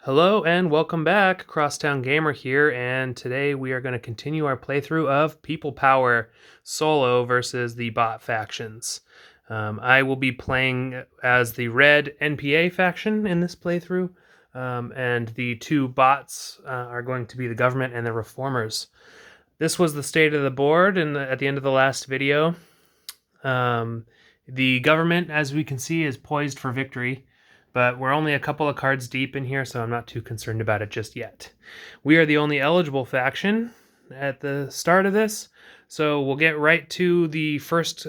Hello and welcome back. Crosstown Gamer here, and today we are going to continue our playthrough of People Power solo versus the bot factions. I will be playing as the red NPA faction in this playthrough, and the two bots are going to be the government and the reformers. This was the state of the board at the end of the last video. The government, as we can see, is poised for victory, but we're only a couple of cards deep in here, so I'm not too concerned about it just yet. We are the only eligible faction at the start of this, so we'll get right to the first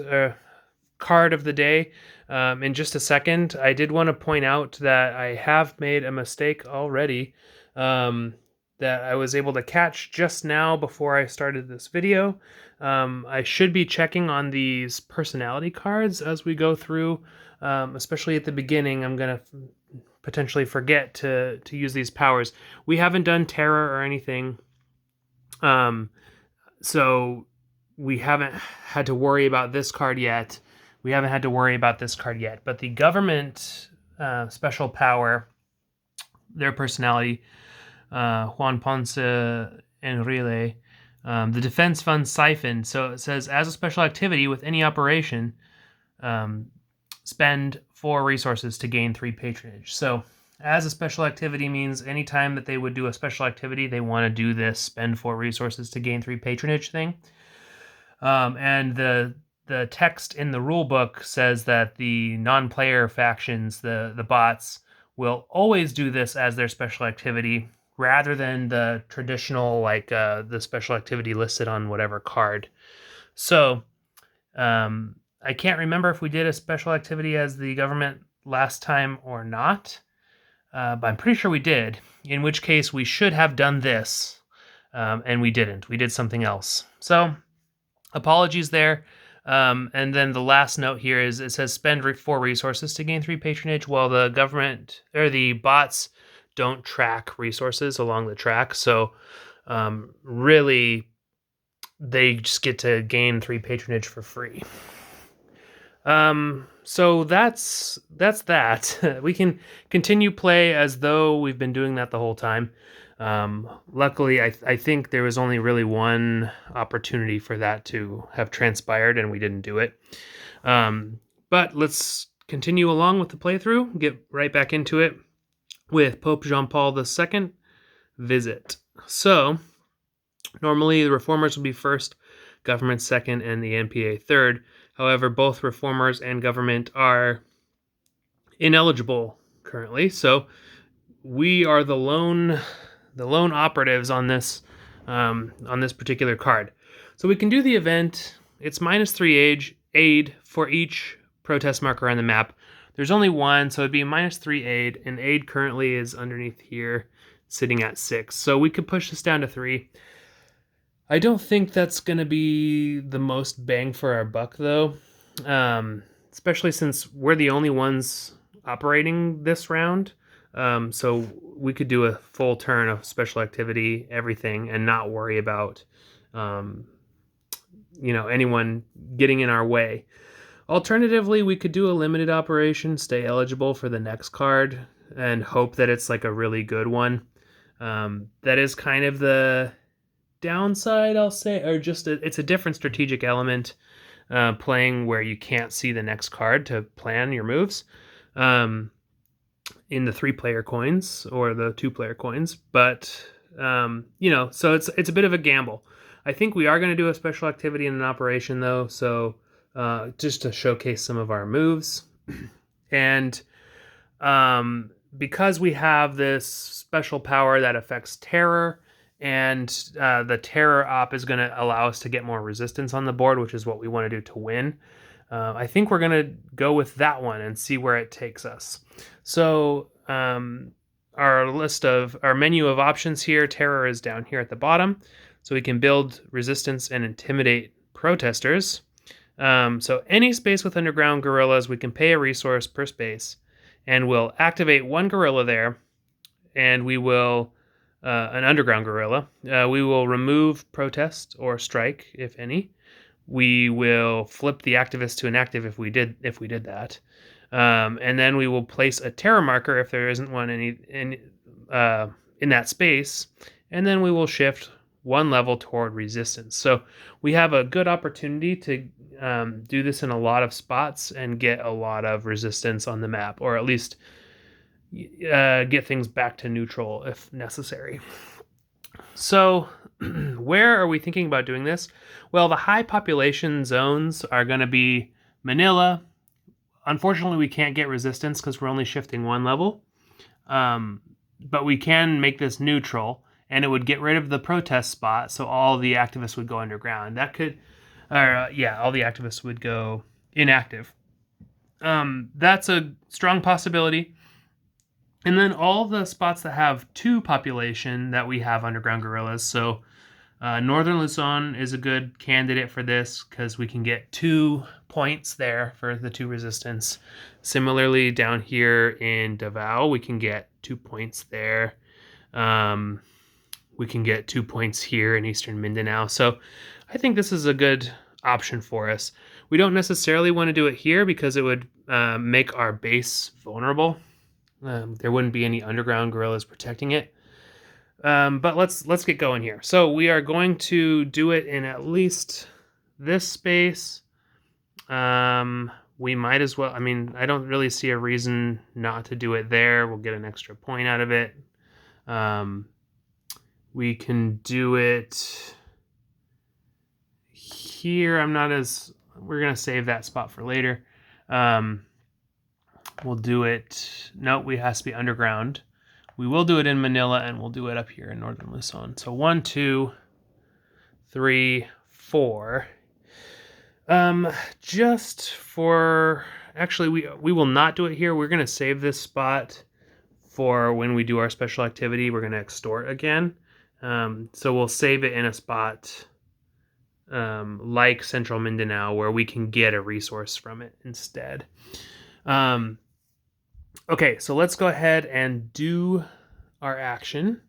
card of the day in just a second. I did want to point out that I have made a mistake already that I was able to catch just now before I started this video. I should be checking on these personality cards as we go through, especially at the beginning. I'm going to potentially forget to use these powers. We haven't done terror or anything, so we haven't had to worry about this card yet. But the government special power, their personality, Juan Ponce Enrile, the defense fund siphon. So it says, as a special activity with any operation, spend 4 resources to gain 3 patronage. So as a special activity means anytime that they would do a special activity, they want to do this spend 4 resources to gain 3 patronage thing. And the text in the rule book says that the non-player factions, the bots, will always do this as their special activity, rather than the traditional, like the special activity listed on whatever card. So I can't remember if we did a special activity as the government last time or not, but I'm pretty sure we did, in which case we should have done this, and we didn't. We did something else. So apologies there. And then the last note here is it says spend 4 resources to gain 3 patronage. Well, the government or the bots don't track resources along the track, so really they just get to gain 3 patronage for free. So that's that. We can continue play as though we've been doing that the whole time. Luckily, I think there was only really one opportunity for that to have transpired, and we didn't do it. But let's continue along with the playthrough, get right back into it with Pope Jean Paul II visit. So normally the reformers will be first, government second, and the NPA third. However, both reformers and government are ineligible currently, so we are the lone operatives on this particular card. So we can do the event. It's -3 aid for each protest marker on the map. There's only one, so it'd be -3 aid, and aid currently is underneath here, sitting at 6. So we could push this down to 3. I don't think that's going to be the most bang for our buck, though, especially since we're the only ones operating this round. So we could do a full turn of special activity, everything, and not worry about, anyone getting in our way. Alternatively, we could do a limited operation, stay eligible for the next card, and hope that it's like a really good one. That is kind of the downside, I'll say, or just it's a different strategic element, playing where you can't see the next card to plan your moves in the 3-player coins or the 2-player coins. But so it's a bit of a gamble. I think we are going to do a special activity in an operation, though, so just to showcase some of our moves. And because we have this special power that affects terror, and the terror op is going to allow us to get more resistance on the board, which is what we want to do to win. I think we're going to go with that one and see where it takes us. So our menu of options here, terror is down here at the bottom. So we can build resistance and intimidate protesters. So any space with underground guerrillas, we can pay a resource per space, and we'll activate 1 guerrilla there, and we will an underground guerrilla. We will remove protest or strike, if any. We will flip the activist to inactive if we did that, and then we will place a terror marker if there isn't one in that space, and then we will shift one level toward resistance. So we have a good opportunity to do this in a lot of spots and get a lot of resistance on the map, or at least get things back to neutral if necessary. So where are we thinking about doing this? Well, the high population zones are going to be Manila. Unfortunately, we can't get resistance because we're only shifting one level. But we can make this neutral, and it would get rid of the protest spot, so all the activists would go underground. That could, all the activists would go inactive. That's a strong possibility. And then all the spots that have 2 population that we have underground guerrillas. So Northern Luzon is a good candidate for this because we can get 2 points there for the 2 resistance. Similarly, down here in Davao, we can get 2 points there. We can get 2 points here in Eastern Mindanao. So I think this is a good option for us. We don't necessarily want to do it here because it would make our base vulnerable. There wouldn't be any underground guerrillas protecting it. But let's get going here. So we are going to do it in at least this space. We might as well. I mean, I don't really see a reason not to do it there. We'll get an extra point out of it. We can do it here. We're going to save that spot for later. We'll do it. Nope, it has to be underground. We will do it in Manila, and we'll do it up here in Northern Luzon. So 1, 2, 3, 4. Just for... Actually, we will not do it here. We're going to save this spot for when we do our special activity. We're going to extort again. So we'll save it in a spot like Central Mindanao where we can get a resource from it instead. Okay, so let's go ahead and do our action.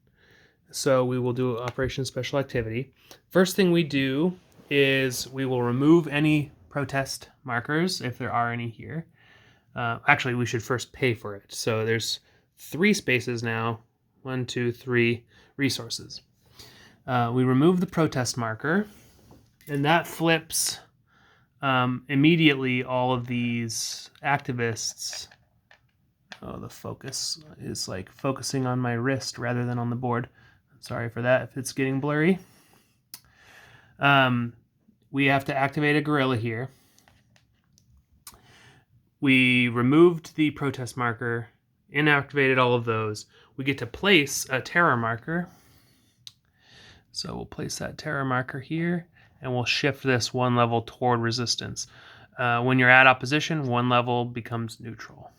So we will do Operation Special Activity. First thing we do is we will remove any protest markers if there are any here. Actually, we should first pay for it. So there's 3 spaces now. 1, 2, 3 resources. We remove the protest marker, and that flips immediately all of these activists. Oh, the focus is like focusing on my wrist rather than on the board. Sorry for that if it's getting blurry. We have to activate a guerrilla here. We removed the protest marker, inactivated all of those. We get to place a terror marker. So we'll place that terror marker here, and we'll shift this 1 level toward resistance. When you're at opposition, 1 level becomes neutral.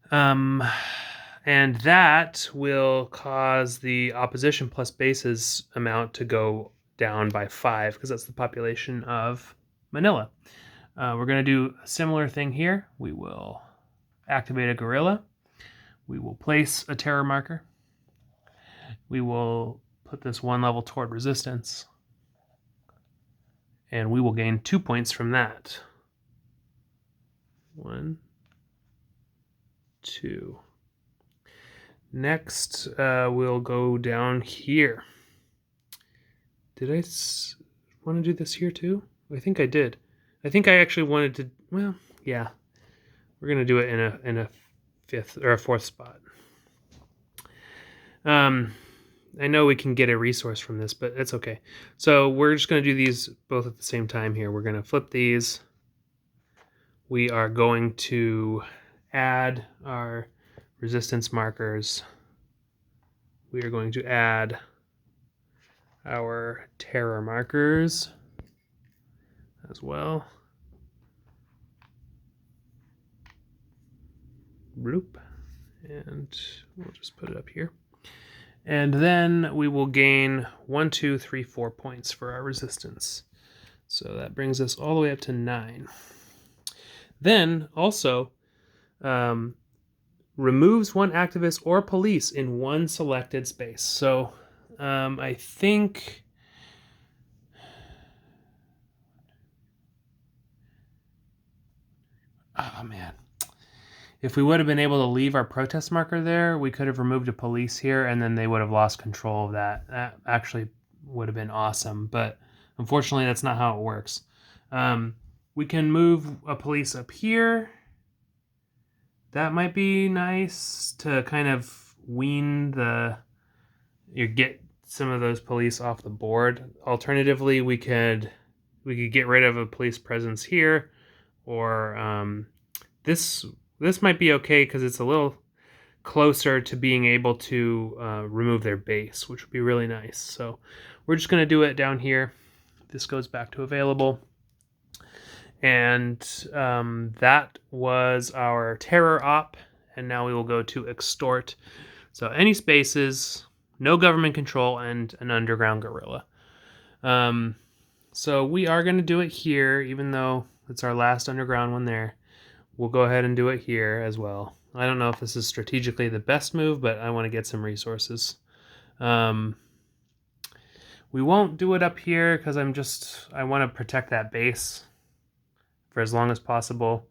And that will cause the opposition plus bases amount to go down by 5 because that's the population of Manila. We're going to do a similar thing here. We will activate a guerrilla. We will place a terror marker. We will put this 1 level toward resistance. And we will gain 2 points from that. 1, 2. Next, we'll go down here. Did I want to do this here too? I think I did. I think I actually wanted to. Well, yeah, we're gonna do it in a 5th or a 4th spot. I know we can get a resource from this, but it's okay. So we're just gonna do these both at the same time here. We're gonna flip these. We are going to add our resistance markers. We are going to add our terror markers as well. Bloop. And we'll just put it up here. And then we will gain 1, 2, 3, 4 points for our resistance. So that brings us all the way up to 9. Then also removes 1 activist or police in 1 selected space. So I think If we would have been able to leave our protest marker there, we could have removed a police here, and then they would have lost control of that. That actually would have been awesome, but unfortunately, that's not how it works. We can move a police up here. That might be nice to kind of wean get some of those police off the board. Alternatively, we could get rid of a police presence here, or this might be okay because it's a little closer to being able to remove their base, which would be really nice. So we're just going to do it down here. This goes back to available. And that was our terror op. And now we will go to extort. So any spaces, no government control, and an underground guerrilla. So we are going to do it here, even though it's our last underground one there. We'll go ahead and do it here as well. I don't know if this is strategically the best move, but I want to get some resources. We won't do it up here because I want to protect that base for as long as possible.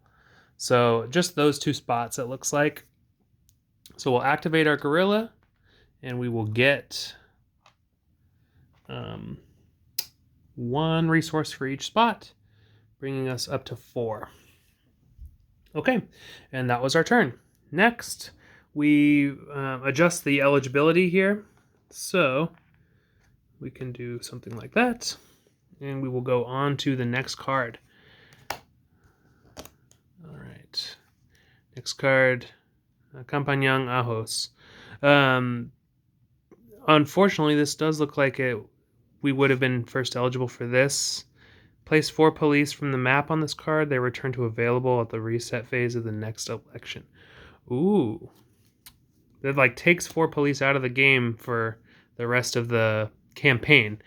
So just those two spots, it looks like. So we'll activate our guerrilla, and we will get 1 resource for each spot, bringing us up to 4. Okay, and that was our turn. Next, we adjust the eligibility here. So we can do something like that, and we will go on to the next card. All right, next card, Campañang Ajos. Unfortunately, this does look like we would have been first eligible for this. Place 4 police from the map on this card. They return to available at the reset phase of the next election. Ooh. That like takes 4 police out of the game for the rest of the campaign.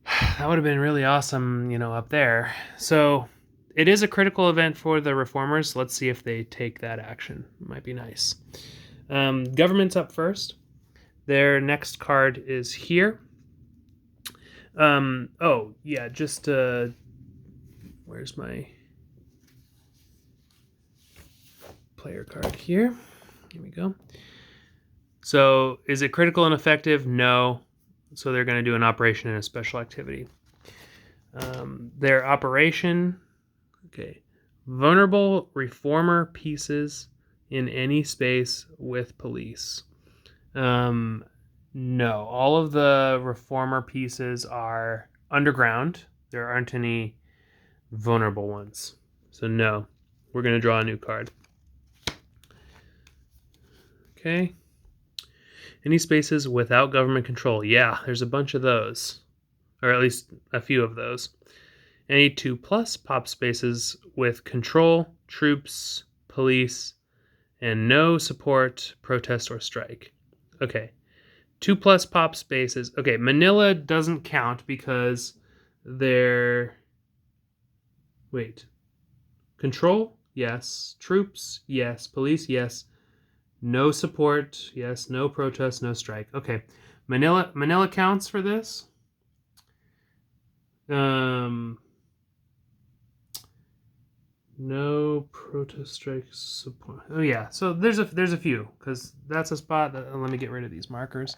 That would have been really awesome, up there. So it is a critical event for the reformers. Let's see if they take that action. Might be nice. Government's up first. Their next card is here. Where's my player card here? Here we go. So is it critical and effective? No. So they're going to do an operation and a special activity. Their operation, okay. Vulnerable reformer pieces in any space with police. No, all of the reformer pieces are underground. There aren't any vulnerable ones. So no, we're going to draw a new card. Okay. Any spaces without government control? Yeah, there's a bunch of those. Or at least a few of those. Any 2+ pop spaces with control, troops, police, and no support, protest, or strike. Okay. 2+ pop spaces. Okay, Manila doesn't count because they're... Wait. Control? Yes. Troops? Yes. Police? Yes. No support? Yes. No protest? No strike. Okay. Manila counts for this. No protest, strike, support. Oh yeah, so there's a few, because that's a spot that, let me get rid of these markers.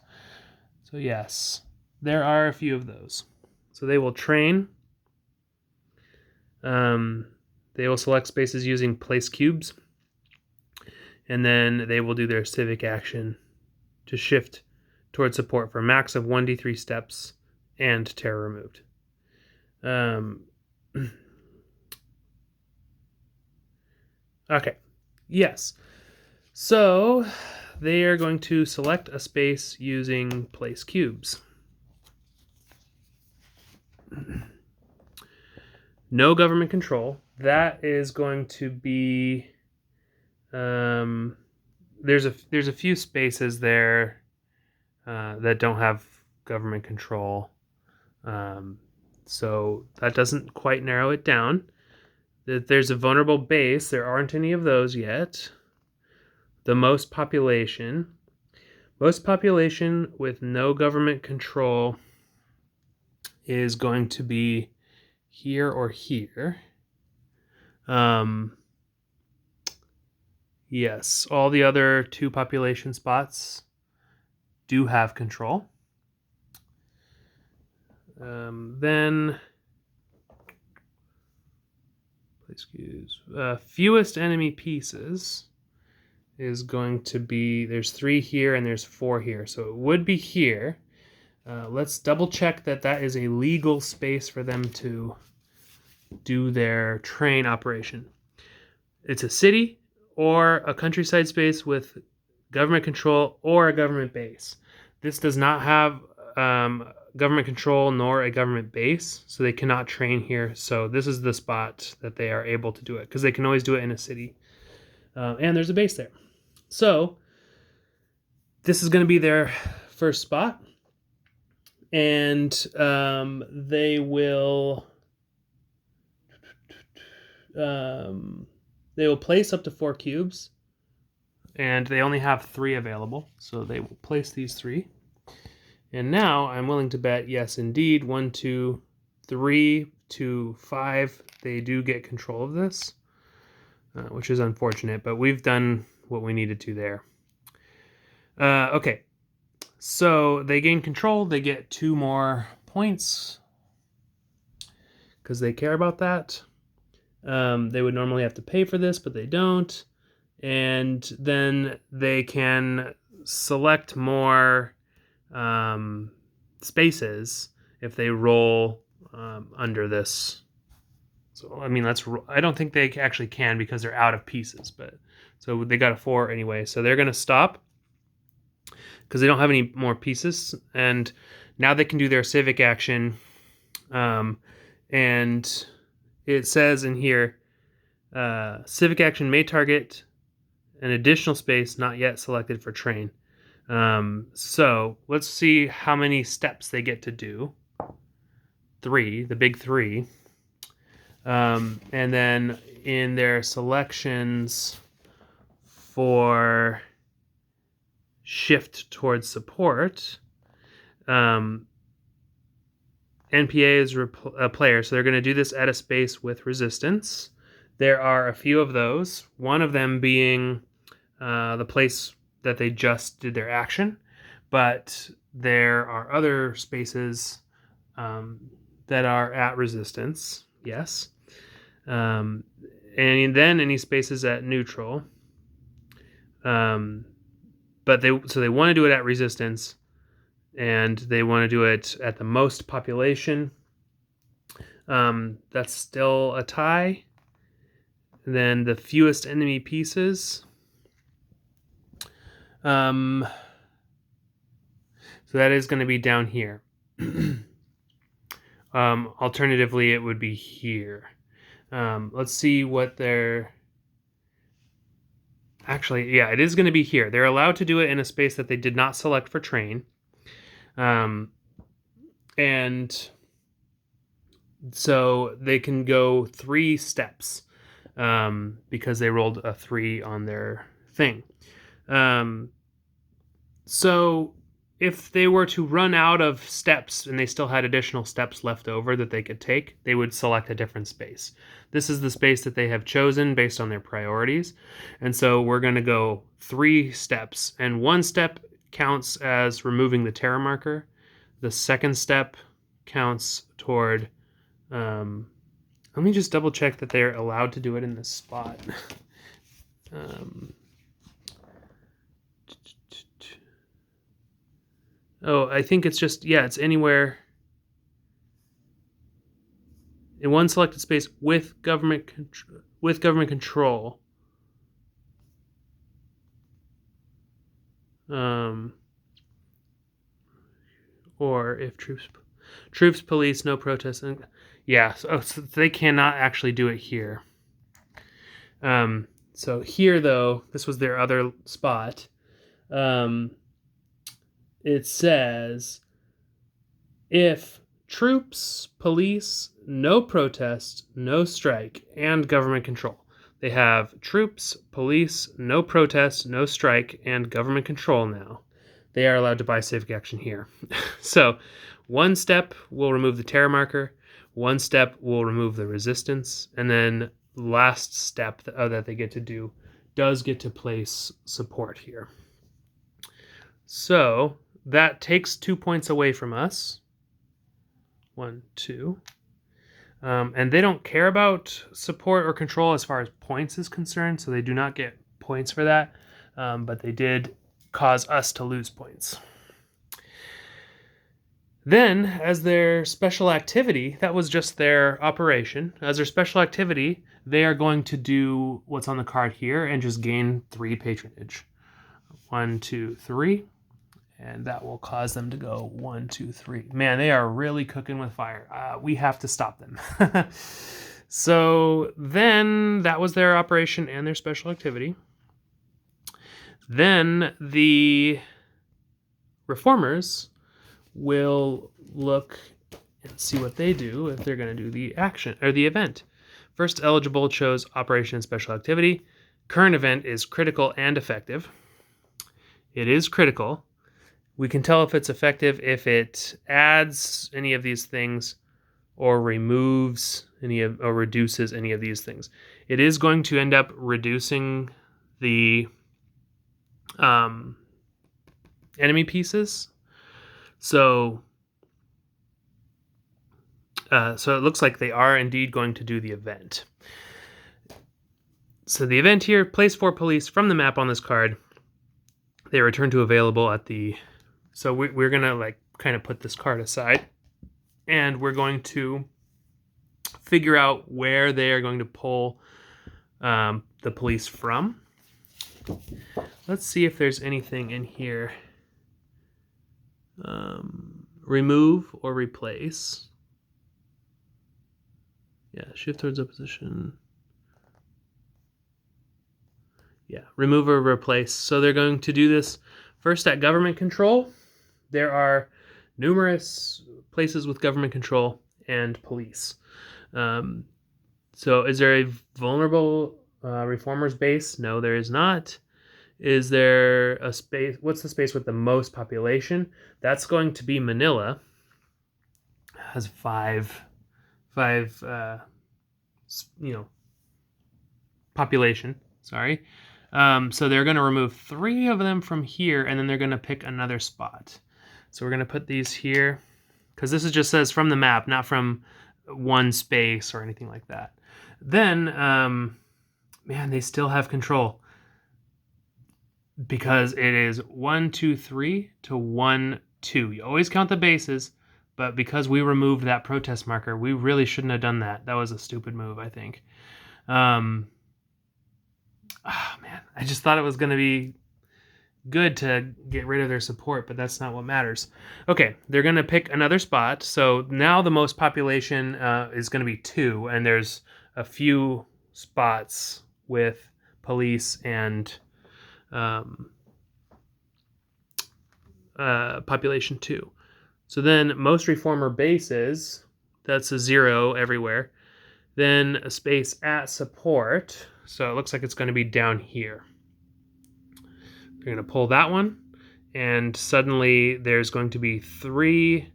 So yes, there are a few of those. So they will train. They will select spaces using place cubes, and then they will do their civic action to shift towards support for a max of 1d3 steps and terror removed. Okay, yes. So they are going to select a space using place cubes. No government control. That is going to be... there's a few spaces there that don't have government control. So that doesn't quite narrow it down. That there's a vulnerable base. There aren't any of those yet. The most population with no government control is going to be here or here. Yes, all the other 2 population spots do have control. Then, excuse, fewest enemy pieces is going to be, there's 3 here and there's 4 here, so it would be here. Let's double check that that is a legal space for them to do their train operation. It's a city or a countryside space with government control or a government base. This does not have government control nor a government base, so they cannot train here. So this is the spot that they are able to do it, because they can always do it in a city. And there's a base there. So this is going to be their first spot. And they will place up to 4 cubes, and they only have 3 available, so they will place these 3. And now I'm willing to bet, yes, indeed, 1, 2, 3 to 5, they do get control of this, which is unfortunate, but we've done what we needed to there. Okay, so they gain control. They get 2 more points because they care about that. They would normally have to pay for this, but they don't. And then they can select more spaces if they roll under this. So, I mean, I don't think they actually can because they're out of pieces, but so they got a 4 anyway. So they're going to stop because they don't have any more pieces. And now they can do their civic action. And it says in here, civic action may target an additional space not yet selected for train. So let's see how many steps they get to do. 3, the big 3. And then in their selections for shift towards support, NPA is a player, so they're going to do this at a space with resistance. There are a few of those, one of them being the place that they just did their action, but there are other spaces that are at resistance, yes. And then any spaces at neutral. But they want to do it at resistance, and they want to do it at the most population. That's still a tie. And then the fewest enemy pieces. So that is going to be down here. Alternatively, it would be here. Let's see what they're... Actually, yeah, it is going to be here. They're allowed to do it in a space that they did not select for train. And so they can go 3 steps because they rolled a 3 on their thing. So if they were to run out of steps and they still had additional steps left over that they could take, they would select a different space. This is the space that they have chosen based on their priorities. And so we're going to go 3 steps, and 1 step counts as removing the terror marker. The second step counts toward, let me just double check that they're allowed to do it in this spot. Oh, I think it's just, yeah, it's anywhere in one selected space with government control. Or if troops, police, no protest. Yeah, so they cannot actually do it here. So here, though, this was their other spot. It says, if troops, police, no protest, no strike, and government control. They have troops, police, no protest, no strike, and government control now. They are allowed to buy civic action here. So 1 step will remove the terror marker, 1 step will remove the resistance, and then last step that they get to do does get to place support here. So that takes 2 points away from us. 1, 2. And they don't care about support or control as far as points is concerned, so they do not get points for that. But they did cause us to lose points. Then, as their special activity, that was just their operation. As their special activity, they are going to do what's on the card here and just gain 3 patronage. 1, 2, 3. And that will cause them to go 1, 2, 3. Man, they are really cooking with fire. We have to stop them. So then that was their operation and their special activity. Then the reformers will look and see what they do if they're going to do the action or the event. First eligible chose operation and special activity. Current event is critical and effective. It is critical. We can tell if it's effective if it adds any of these things or removes any of or reduces any of these things. It is going to end up reducing the enemy pieces. So it looks like they are indeed going to do the event. So the event here, place 4 police from the map on this card. They return to available at the... So we're going to like kind of put this card aside. And we're going to figure out where they are going to pull the police from. Let's see if there's anything in here. Remove or replace. Yeah, shift towards opposition. Yeah, remove or replace. So they're going to do this first at government control. There are numerous places with government control and police. So is there a vulnerable reformers base? No, there is not. Is there a space? What's the space with the most population? That's going to be Manila. Has five, population. Sorry. So they're going to remove 3 of them from here, and then they're going to pick another spot. So we're going to put these here, because this just says from the map, not from one space or anything like that. Then, man, they still have control. Because it is 1, 2, 3 to 1, 2. You always count the bases, but because we removed that protest marker, we really shouldn't have done that. That was a stupid move, I think. Man, I just thought it was going to be good to get rid of their support, but that's not what matters. Okay, they're going to pick another spot. So now the most population is going to be 2, and there's a few spots with police and population 2. So then most reformer bases, that's a 0 everywhere. Then a space at support. So it looks like it's going to be down here. We're going to pull that one, and suddenly there's going to be 3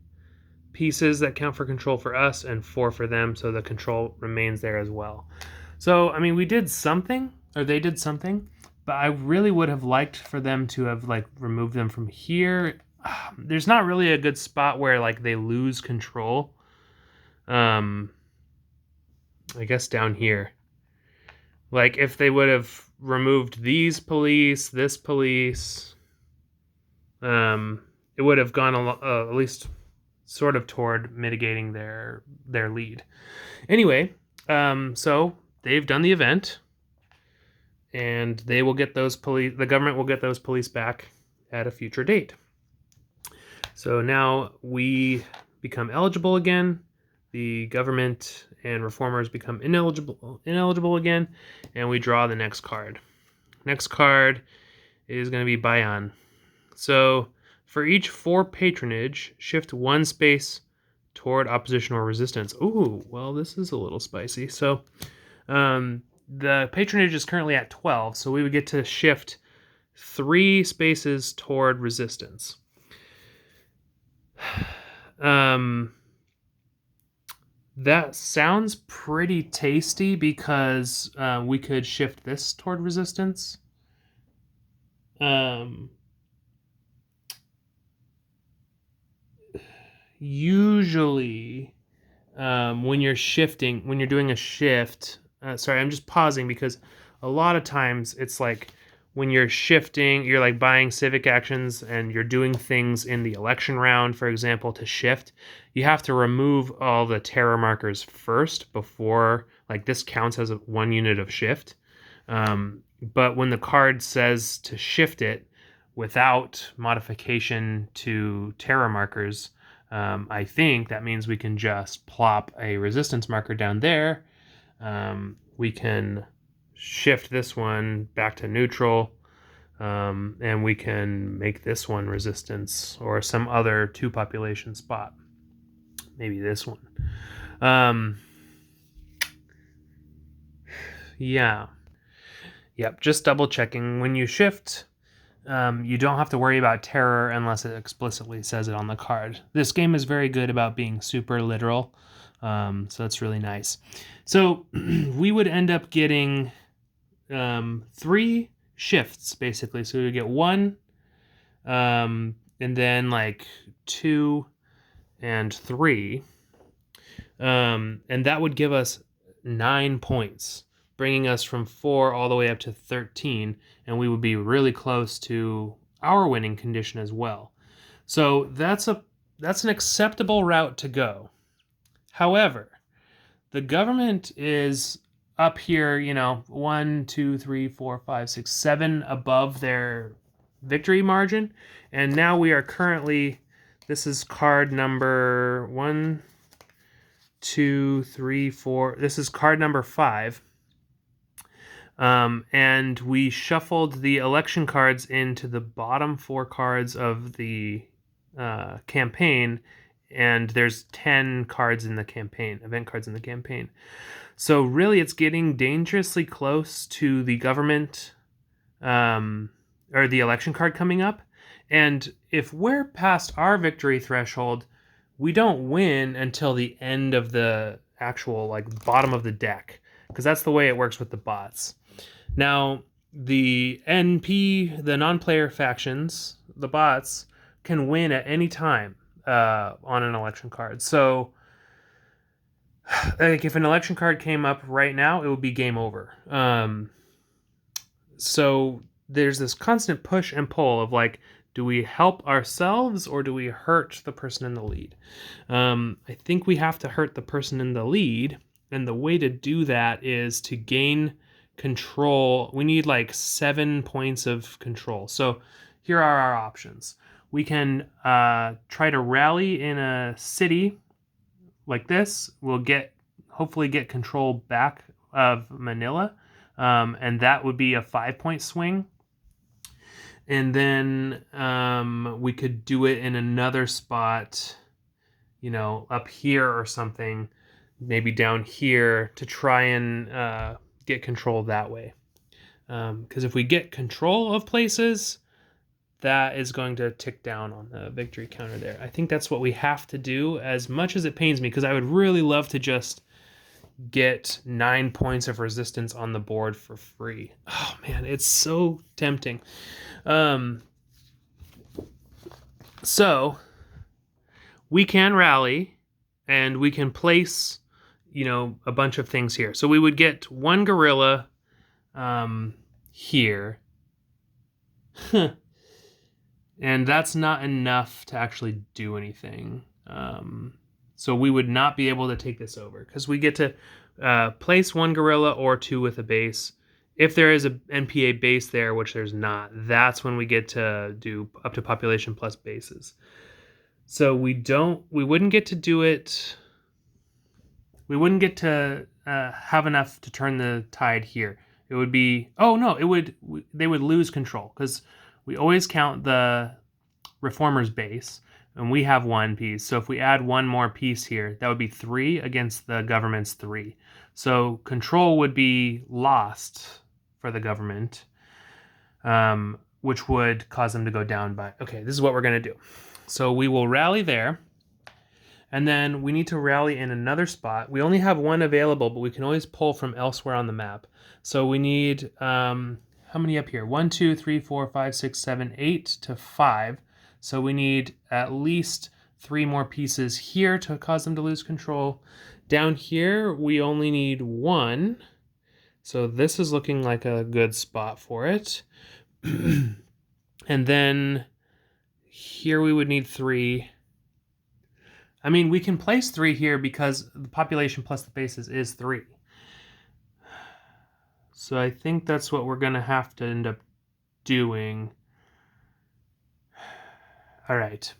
pieces that count for control for us and 4 for them, so the control remains there as well. So, I mean, we did something, or they did something, but I really would have liked for them to have like removed them from here. There's not really a good spot where like they lose control. I guess down here. Like if they would have removed these police, this police, it would have gone at least sort of toward mitigating their lead. Anyway, so they've done the event. And they will get those police, the government will get those police back at a future date. So now we become eligible again. The government and reformers become ineligible again, and we draw the next card. Next card is going to be Bayan. So for each 4 patronage, shift 1 space toward opposition or resistance. Ooh, well, this is a little spicy. So, the patronage is currently at 12, so we would get to shift 3 spaces toward resistance. That sounds pretty tasty because we could shift this toward resistance. Usually, when you're doing a shift, sorry, I'm just pausing because a lot of times it's like when you're shifting, you're like buying civic actions and you're doing things in the election round, for example, to shift. You have to remove all the terror markers first before, like, this counts as one unit of shift. But when the card says to shift it without modification to terror markers, I think that means we can just plop a resistance marker down there. We can shift this one back to neutral, and we can make this one resistance or some other 2 population spot. Maybe this one. Yeah. Yep, just double checking. When you shift, you don't have to worry about terror unless it explicitly says it on the card. This game is very good about being super literal, so that's really nice. So we would end up getting 3 shifts, basically. So we would get 1, and then like 2 and 3, and that would give us 9 points, bringing us from 4 all the way up to 13, and we would be really close to our winning condition as well. So that's an acceptable route to go. However, the government is up here, 1, 2, 3, 4, 5, 6, 7 above their victory margin, and now we are currently, this is card number 1, 2, 3, 4. This is card number 5. And we shuffled the election cards into the bottom 4 cards of the campaign, and there's 10 cards in the campaign, event cards in the campaign. So really, it's getting dangerously close to the government or the election card coming up. And if we're past our victory threshold, we don't win until the end of the actual, like, bottom of the deck, because that's the way it works with the bots. Now, the NP, the non-player factions, the bots, can win at any time on an election card. So, like, if an election card came up right now, it would be game over. So there's this constant push and pull of, like, do we help ourselves or do we hurt the person in the lead? I think we have to hurt the person in the lead, and the way to do that is to gain control. We need like 7 points of control. So here are our options. We can try to rally in a city like this. We'll hopefully get control back of Manila, and that would be a 5-point swing. And then we could do it in another spot, up here or something, maybe down here, to try and get control that way. Because if we get control of places, that is going to tick down on the victory counter there. I think that's what we have to do, as much as it pains me, because I would really love to just get 9 points of resistance on the board for free. Oh man, it's so tempting. So we can rally and we can place, a bunch of things here. So we would get 1 guerrilla here. And that's not enough to actually do anything. So we would not be able to take this over, because we get to place 1 guerrilla or 2 with a base. If there is a NPA base there, which there's not, that's when we get to do up to population plus bases. So we wouldn't get to do it. We wouldn't get to have enough to turn the tide here. It would be, they would lose control, because we always count the reformer's base, and we have 1 piece. So if we add 1 more piece here, that would be 3 against the government's 3. So control would be lost for the government, which would cause them to go down by... Okay, this is what we're going to do. So we will rally there, And then we need to rally in another spot. We only have one available, but we can always pull from elsewhere on the map. So we need, how many up here? 1, 2, 3, 4, 5, 6, 7, 8 to 5. So we need at least 3 more pieces here to cause them to lose control. Down here, we only need 1. So this is looking like a good spot for it. And then here we would need 3. I mean, we can place 3 here because the population plus the bases is 3. So I think that's what we're going to have to end up doing. All right.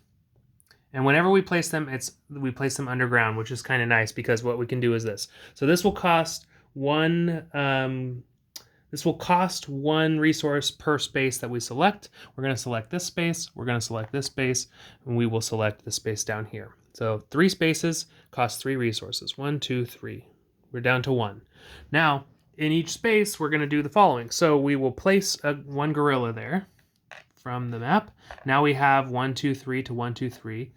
And whenever we place them, we place them underground, which is kind of nice because what we can do is this. So this will cost 1 resource per space that we select. We're going to select this space, we're going to select this space, and we will select the space down here. So 3 spaces cost 3 resources. 1, 2, 3. We're down to 1. Now, in each space, we're going to do the following. So we will place 1 gorilla there from the map. Now we have 1, 2, 3 to 1, 2, 3.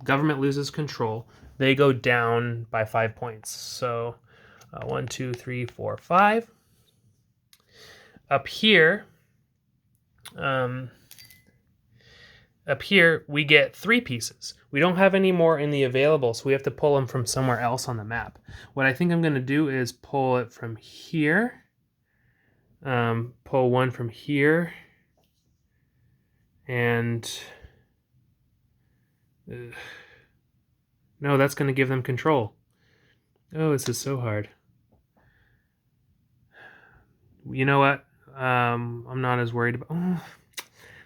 Government loses control. They go down by 5 points. So 1, 2, 3, 4, 5. Up here, we get 3 pieces. We don't have any more in the available, so we have to pull them from somewhere else on the map. What I think I'm going to do is pull it from here, pull 1 from here, and no, that's going to give them control. Oh, this is so hard. You know what? I'm not as worried about... Oh,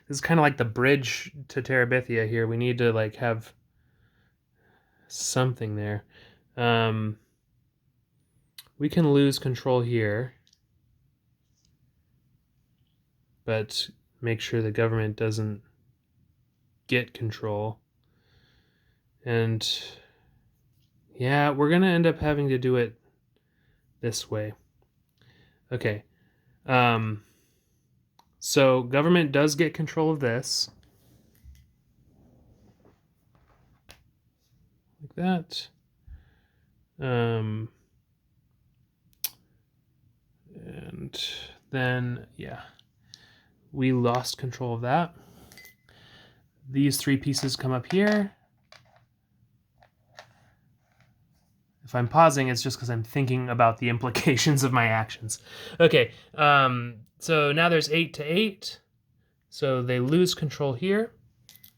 this is kind of like the bridge to Terabithia here. We need to like have something there. We can lose control here, but make sure the government doesn't get control. And yeah, we're gonna end up having to do it this way. Okay. So government does get control of this. Like that. And then, yeah, we lost control of that. These 3 pieces come up here. If I'm pausing, it's just because I'm thinking about the implications of my actions. Okay, so now there's 8 to 8. So they lose control here.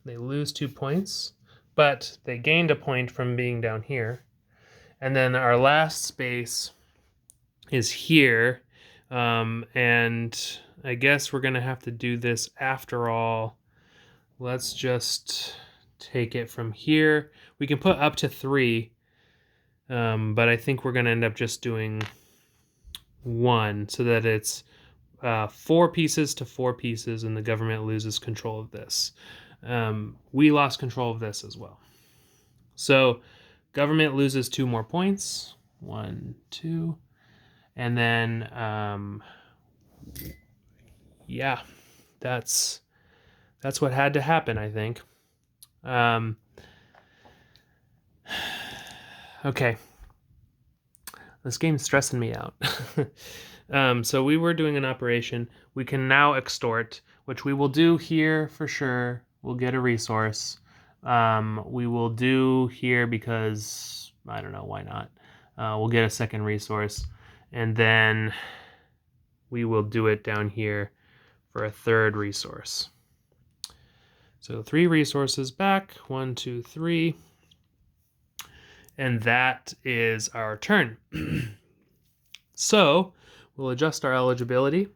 They lose 2 points, but they gained a point from being down here. And then our last space is here. And I guess we're going to have to do this after all. Let's just take it from here. We can put up to 3. But I think we're going to end up just doing 1 so that it's 4 pieces to 4 pieces and the government loses control of this. We lost control of this as well. So government loses 2 more points. 1, 2. And then, yeah, that's what had to happen, I think. Okay. This game's stressing me out. So we were doing an operation. We can now extort, which we will do here for sure. We'll get a resource. We will do here because, I don't know, why not? We'll get a second resource. And then we will do it down here for a 3rd resource. So 3 resources back. 1, 2, 3. And that is our turn. So we'll adjust our eligibility.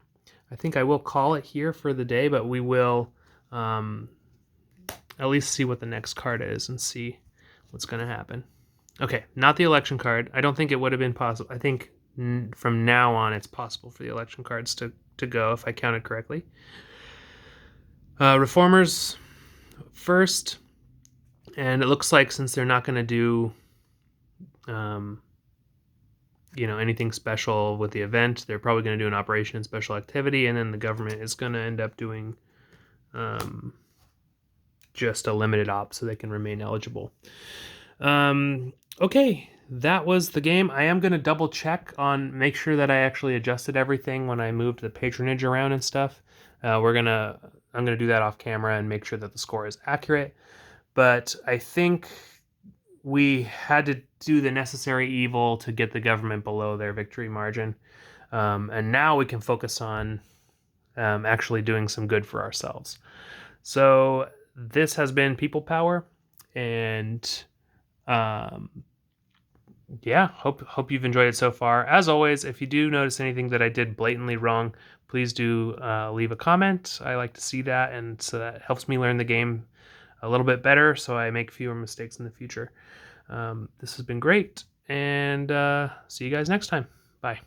I think I will call it here for the day, but we will at least see what the next card is and see what's going to happen. Okay, not the election card. I don't think it would have been possible. I think from now on it's possible for the election cards to go, if I counted correctly. Reformers first. And it looks like since they're not going to do anything special with the event, they're probably going to do an operation and special activity, and then the government is going to end up doing just a limited op so they can remain eligible. Okay, that was the game. I am gonna double check on make sure that I actually adjusted everything when I moved the patronage around and stuff. I'm gonna do that off camera and make sure that the score is accurate. But I think we had to do the necessary evil to get the government below their victory margin, and now we can focus on actually doing some good for ourselves. So this has been People Power, and um, yeah, hope you've enjoyed it so far. As always, if you do notice anything that I did blatantly wrong, please do leave a comment. I like to see that, and so that helps me learn the game a little bit better, so I make fewer mistakes in the future. This has been great, and see you guys next time. Bye.